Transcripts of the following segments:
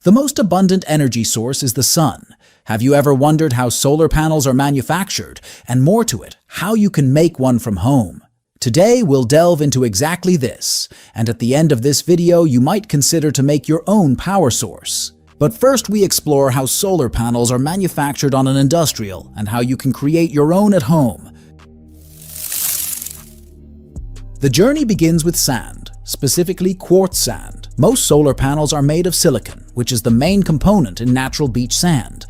The most abundant energy source is the sun. Have you ever wondered how solar panels are manufactured? And more to it, how you can make one from home? Today, we'll delve into exactly this, and at the end of this video, you might consider to make your own power source. But first, we explore how solar panels are manufactured on an industrial and how you can create your own at home. The journey begins with sand, specifically quartz sand. Most solar panels are made of silicon, which is the main component in natural beach sand.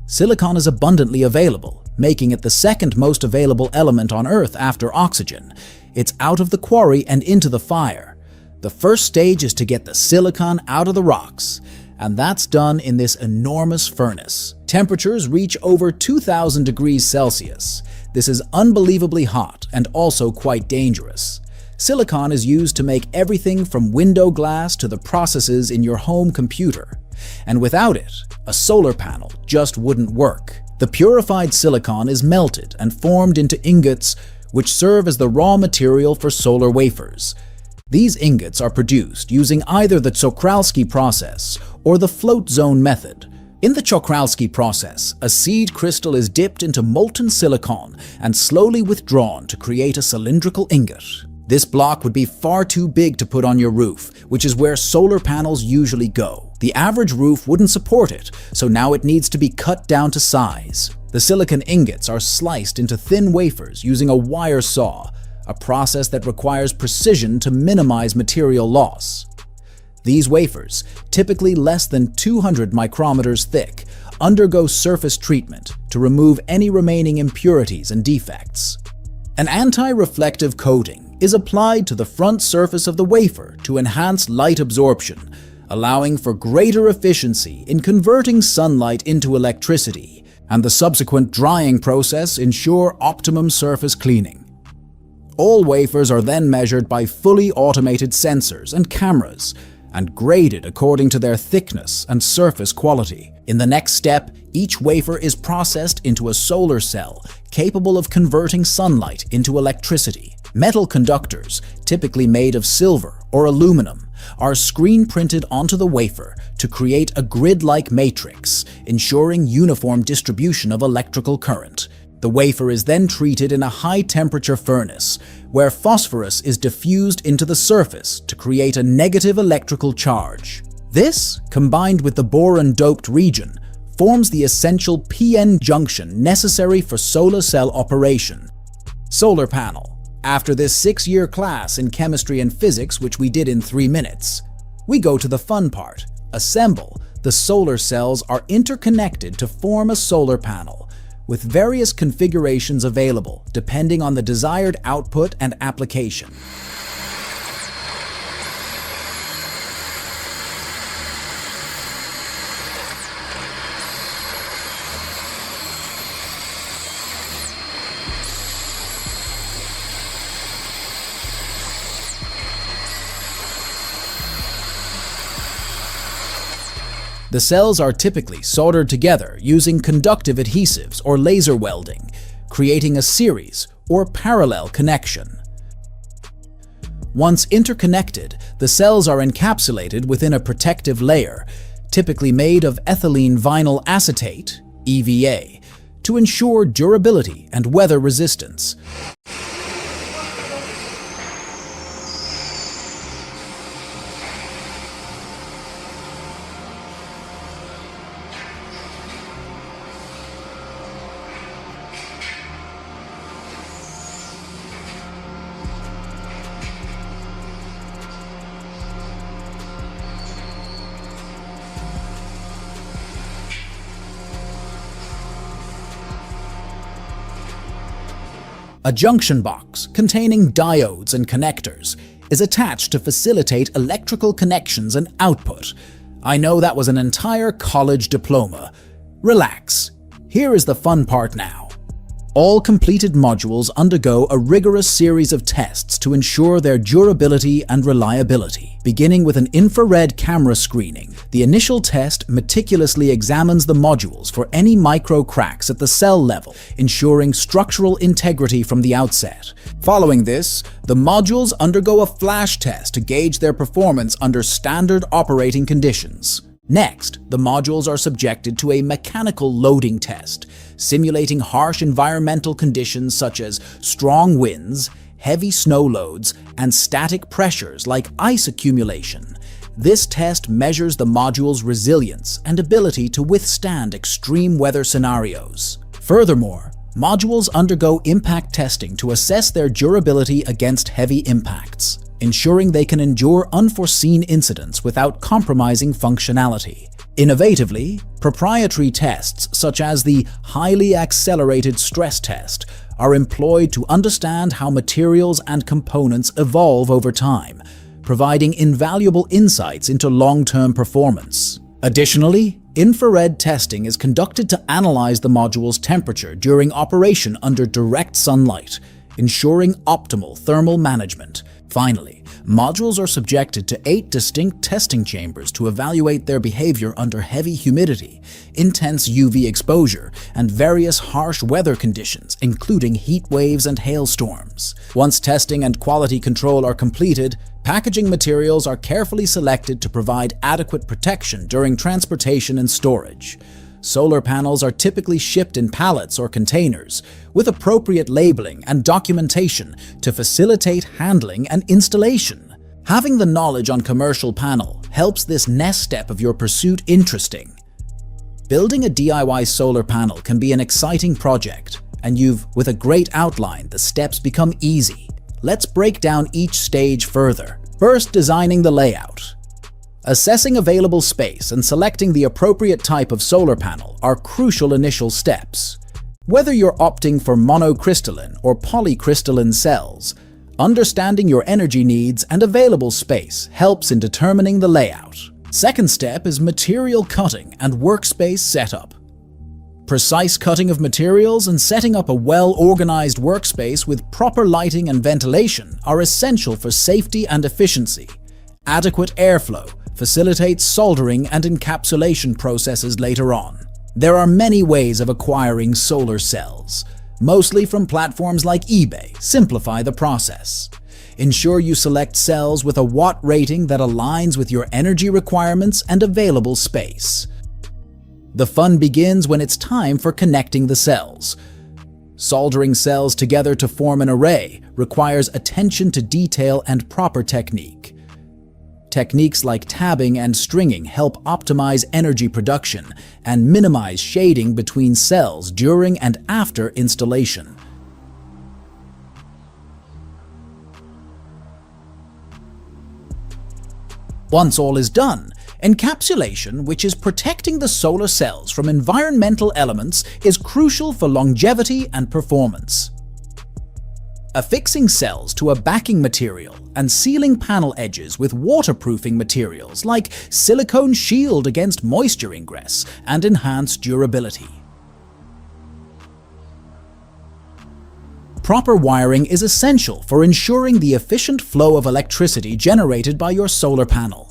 Silicon is abundantly available, making it the second most available element on Earth after oxygen. It's out of the quarry and into the fire. The first stage is to get the silicon out of the rocks, and that's done in this enormous furnace. Temperatures reach over 2,000 degrees Celsius. This is unbelievably hot and also quite dangerous. Silicon is used to make everything from window glass to the processes in your home computer. And without it, a solar panel just wouldn't work. The purified silicon is melted and formed into ingots, which serve as the raw material for solar wafers. These ingots are produced using either the Czochralski process or the float zone method. In the Czochralski process, a seed crystal is dipped into molten silicon and slowly withdrawn to create a cylindrical ingot. This block would be far too big to put on your roof, which is where solar panels usually go. The average roof wouldn't support it, so now it needs to be cut down to size. The silicon ingots are sliced into thin wafers using a wire saw, a process that requires precision to minimize material loss. These wafers, typically less than 200 micrometers thick, undergo surface treatment to remove any remaining impurities and defects. An anti-reflective coating is applied to the front surface of the wafer to enhance light absorption, allowing for greater efficiency in converting sunlight into electricity, and the subsequent drying process ensure optimum surface cleaning. All wafers are then measured by fully automated sensors and cameras, and graded according to their thickness and surface quality. In the next step, each wafer is processed into a solar cell capable of converting sunlight into electricity. Metal conductors, typically made of silver or aluminum, are screen printed onto the wafer to create a grid-like matrix, ensuring uniform distribution of electrical current. The wafer is then treated in a high-temperature furnace, where phosphorus is diffused into the surface to create a negative electrical charge. This, combined with the boron-doped region, forms the essential PN junction necessary for solar cell operation. Solar panel. After this 6-year class in chemistry and physics, which we did in 3 minutes, we go to the fun part. Assemble. The solar cells are interconnected to form a solar panel, with various configurations available depending on the desired output and application. The cells are typically soldered together using conductive adhesives or laser welding, creating a series or parallel connection. Once interconnected, the cells are encapsulated within a protective layer, typically made of ethylene vinyl acetate, EVA, to ensure durability and weather resistance. A junction box containing diodes and connectors is attached to facilitate electrical connections and output. I know that was an entire college diploma. Relax. Here is the fun part now. All completed modules undergo a rigorous series of tests to ensure their durability and reliability. Beginning with an infrared camera screening, the initial test meticulously examines the modules for any micro cracks at the cell level, ensuring structural integrity from the outset. Following this, the modules undergo a flash test to gauge their performance under standard operating conditions. Next, the modules are subjected to a mechanical loading test, simulating harsh environmental conditions such as strong winds, heavy snow loads, and static pressures like ice accumulation. This test measures the module's resilience and ability to withstand extreme weather scenarios. Furthermore, modules undergo impact testing to assess their durability against heavy impacts, ensuring they can endure unforeseen incidents without compromising functionality. Innovatively, proprietary tests such as the highly accelerated stress test are employed to understand how materials and components evolve over time, providing invaluable insights into long-term performance. Additionally, infrared testing is conducted to analyze the module's temperature during operation under direct sunlight, ensuring optimal thermal management. Finally, modules are subjected to 8 distinct testing chambers to evaluate their behavior under heavy humidity, intense UV exposure, and various harsh weather conditions, including heat waves and hailstorms. Once testing and quality control are completed, packaging materials are carefully selected to provide adequate protection during transportation and storage. Solar panels are typically shipped in pallets or containers, with appropriate labeling and documentation to facilitate handling and installation. Having the knowledge on commercial panel helps this next step of your pursuit interesting. Building a DIY solar panel can be an exciting project, and with a great outline, the steps become easy. Let's break down each stage further. First, designing the layout. Assessing available space and selecting the appropriate type of solar panel are crucial initial steps. Whether you're opting for monocrystalline or polycrystalline cells, understanding your energy needs and available space helps in determining the layout. Second step is material cutting and workspace setup. Precise cutting of materials and setting up a well-organized workspace with proper lighting and ventilation are essential for safety and efficiency. Adequate airflow facilitates soldering and encapsulation processes later on. There are many ways of acquiring solar cells, mostly from platforms like eBay. Simplify the process. Ensure you select cells with a watt rating that aligns with your energy requirements and available space. The fun begins when it's time for connecting the cells. Soldering cells together to form an array requires attention to detail and proper technique. Techniques like tabbing and stringing help optimize energy production and minimize shading between cells during and after installation. Once all is done, encapsulation, which is protecting the solar cells from environmental elements, is crucial for longevity and performance. Affixing cells to a backing material and sealing panel edges with waterproofing materials like silicone shield against moisture ingress and enhanced durability. Proper wiring is essential for ensuring the efficient flow of electricity generated by your solar panel.